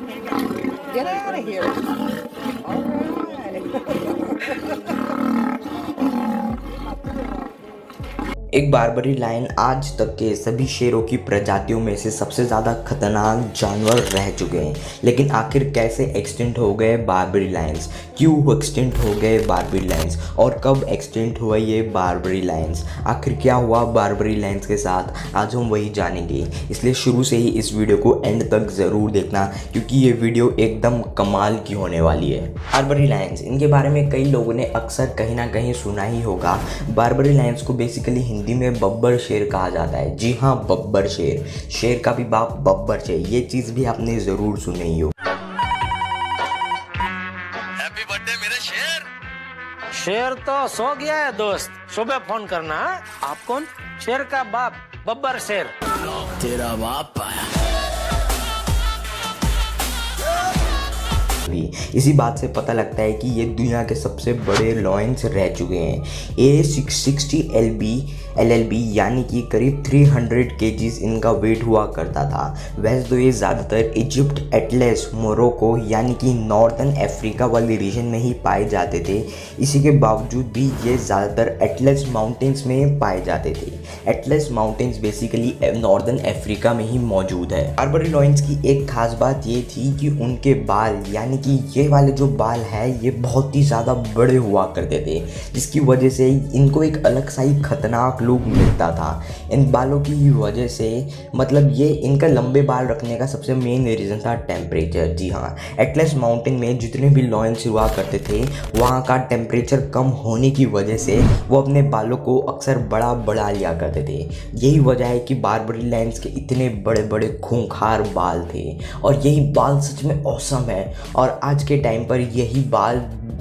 Get out of here. All right. एक Barbari lion आज तक के सभी शेरों की प्रजातियों में से सबसे ज़्यादा खतरनाक जानवर रह चुके हैं। लेकिन आखिर कैसे एक्सटिंक्ट हो गए बारबरी लायंस, क्यों एक्सटिंक्ट हो गए बारबरी लायंस और कब एक्सटिंक्ट हुआ ये बारबरी लायंस, आखिर क्या हुआ बारबरी लायंस के साथ, आज हम वही जानेंगे। इसलिए शुरू से ही इस वीडियो को एंड तक ज़रूर देखना, क्योंकि ये वीडियो एकदम कमाल की होने वाली है। बारबरी लायंस, इनके बारे में कई लोगों ने अक्सर कहीं ना कहीं सुना ही होगा। बारबरी लायंस को बेसिकली हिंदी में बब्बर शेर कहा जाता है। जी हाँ, बब्बर शेर, शेर का भी बाप बब्बर शेर, ये चीज़ भी आपने ज़रूर सुनी ही हो। हैप्पी बर्थडे मेरे शेर। शेर तो सो गया है दोस्त, सुबह फोन करना। आप कौन? शेर का बाप बब्बर शेर। तेरा बाप आया। इसी बात से पता लगता है कि ये दुनिया के सबसे बड़े लॉयंस रह चुके हैं। ये 660 LLB यानी कि करीब 300 kgs इनका वेट हुआ करता था। वैसे तो ये ज़्यादातर इजिप्ट, एटलस, मोरक्को यानी कि नॉर्दर्न अफ्रीका वाले रीजन में ही पाए जाते थे। इसी के बावजूद भी ये ज़्यादातर एटलस माउंटेन्स में पाए जाते थे। Atlas mountains basically northern Africa में ही मौजूद है। बारबरी लॉयंस की एक खास बात ये थी कि उनके बाल, यानी कि ये वाले जो बाल है, ये बहुत ही ज़्यादा बड़े हुआ करते थे, जिसकी वजह से इनको एक अलग सा ही खतरनाक लुक मिलता था। इन बालों की वजह से, मतलब ये इनका लंबे बाल रखने का सबसे मेन रीज़न था टेम्परेचर। जी हाँ, एटलस माउंटेन में जितने भी लॉयंस हुआ करते थे, वहाँ का टेम्परेचर कम होने की वजह से वो अपने बालों को अक्सर बढ़ा लिया करते थे। यही वजह है कि बारबरी लायंस के इतने बड़े बड़े खूंखार बाल थे, और यही बाल सच में औसम है। और आज के टाइम पर यही बाल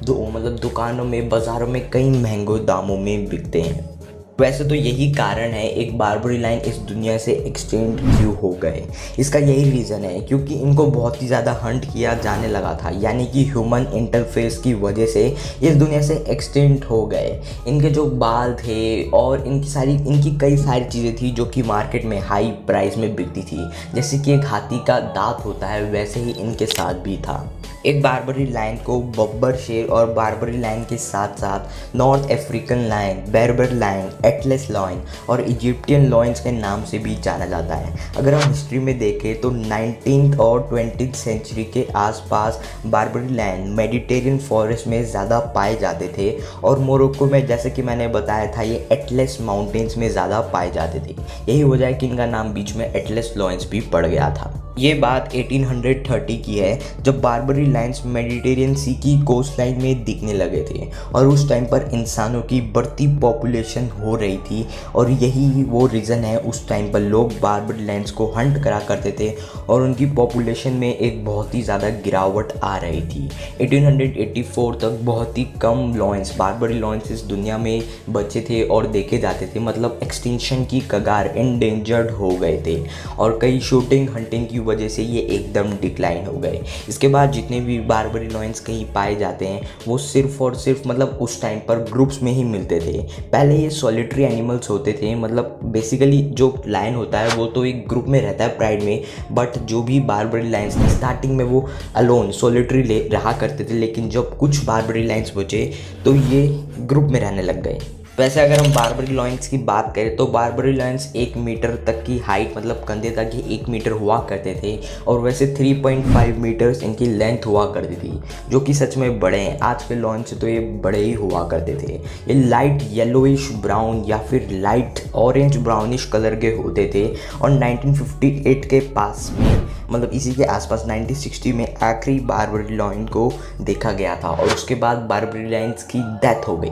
दुकानों में, बाज़ारों में कई महंगे दामों में बिकते हैं। वैसे तो यही कारण है एक बारबरी लायन इस दुनिया से एक्सटिंक्ट क्यों हो गए। इसका यही रीज़न है क्योंकि इनको बहुत ही ज़्यादा हंट किया जाने लगा था, यानी कि ह्यूमन इंटरफेस की वजह से इस दुनिया से एक्सटिंक्ट हो गए। इनके जो बाल थे और इनकी कई सारी चीज़ें थी जो कि मार्केट में हाई प्राइस में बिकती थी। जैसे कि एक हाथी का दांत होता है, वैसे ही इनके साथ भी था। एक बारबरी लायन को बब्बर शेर और बारबरी लायन के साथ साथ north African lion, Berber lion, Atlas lion और इजिप्टियन लॉयंस के नाम से भी जाना जाता है। अगर हम हिस्ट्री में देखें तो 19th और 20th सेंचुरी के आसपास बारबरी लायन मेडिटेरियन फॉरेस्ट में ज़्यादा पाए जाते थे, और मोरक्को में, जैसे कि मैंने बताया था, ये एटलस माउंटेन्स में ज़्यादा पाए जाते थे। यही वजह है कि इनका नाम बीच में एटलस लॉयंस भी पड़ गया था। ये बात 1830 की है, जब बारबरी लायंस मेडिटेरियन सी की कोस्ट लाइन में दिखने लगे थे, और उस टाइम पर इंसानों की बढ़ती पॉपुलेशन हो रही थी, और यही वो रीज़न है उस टाइम पर लोग बारबरी लायंस को हंट करा करते थे, और उनकी पॉपुलेशन में एक बहुत ही ज़्यादा गिरावट आ रही थी। 1884 तक बहुत ही कम लॉयंस, बारबरी लॉयंस इस दुनिया में बचे थे और देखे जाते थे, मतलब एक्सटिंक्शन की कगार, एंडेंजर्ड हो गए थे, और कई शूटिंग हंटिंग की वजह से ये एकदम डिक्लाइन हो गए। इसके बाद जितने भी बारबरी लॉयंस कहीं पाए जाते हैं, वो सिर्फ और सिर्फ मतलब उस टाइम पर ग्रुप्स में ही मिलते थे। पहले ये सॉलिटरी एनिमल्स होते थे, मतलब बेसिकली जो लायन होता है वो तो एक ग्रुप में रहता है प्राइड में, बट जो भी बारबरी लायंस थे स्टार्टिंग में वो अलोन सॉलिटरी रहा करते थे, लेकिन जब कुछ बारबरी लायंस बचे तो ये ग्रुप में रहने लग गए। वैसे अगर हम बारबरी लॉयंस की बात करें तो बारबरी लॉयंस 1 मीटर तक की हाइट, मतलब कंधे तक ही 1 मीटर हुआ करते थे, और वैसे 3.5 मीटर्स इनकी लेंथ हुआ करती थी, जो कि सच में बड़े हैं। आज के लॉयंस से तो ये बड़े ही हुआ करते थे। ये लाइट येलोइश ब्राउन या फिर लाइट ऑरेंज ब्राउनिश कलर के होते थे, और 1958 के पास में, मतलब इसी के आसपास 1960 में आखिरी बारबरी लॉयन को देखा गया था, और उसके बाद बारबरी लॉयंस की डेथ हो गई।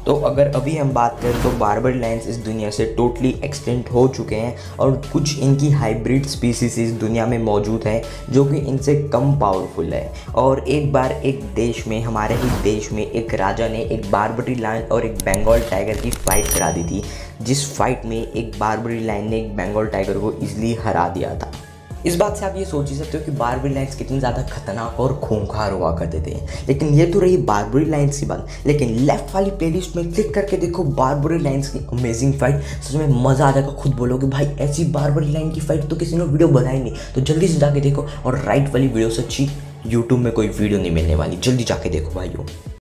तो अगर अभी हम बात करें तो बारबरी लायंस इस दुनिया से टोटली एक्सटिंक्ट हो चुके हैं, और कुछ इनकी हाइब्रिड स्पीसीज इस दुनिया में मौजूद हैं जो कि इनसे कम पावरफुल है। और एक बार एक देश में, हमारे ही देश में, एक राजा ने एक बारबरी लायन और एक बंगाल टाइगर की फ़ाइट करा दी थी, जिस फाइट में एक बारबरी लायन ने एक बंगाल टाइगर को ईजिली हरा दिया था। इस बात से आप ये सोच ही सकते हो कि बारबरी लाइन्स कितनी ज़्यादा खतरनाक और खूंखार हुआ करते थे। लेकिन ये तो रही बारबरी लाइन्स की बात, लेकिन लेफ्ट वाली प्लेलिस्ट में क्लिक करके देखो बारबरी लाइन्स की अमेजिंग फाइट। सच में मज़ा आ जाएगा, खुद बोलोगे भाई ऐसी बारबरी लाइन की फाइट तो किसी ने वीडियो बनाई नहीं। तो जल्दी से जाके देखो, और राइट वाली वीडियो से अच्छी यूट्यूब में कोई वीडियो नहीं मिलने वाली, जल्दी जाके देखो भाइयों।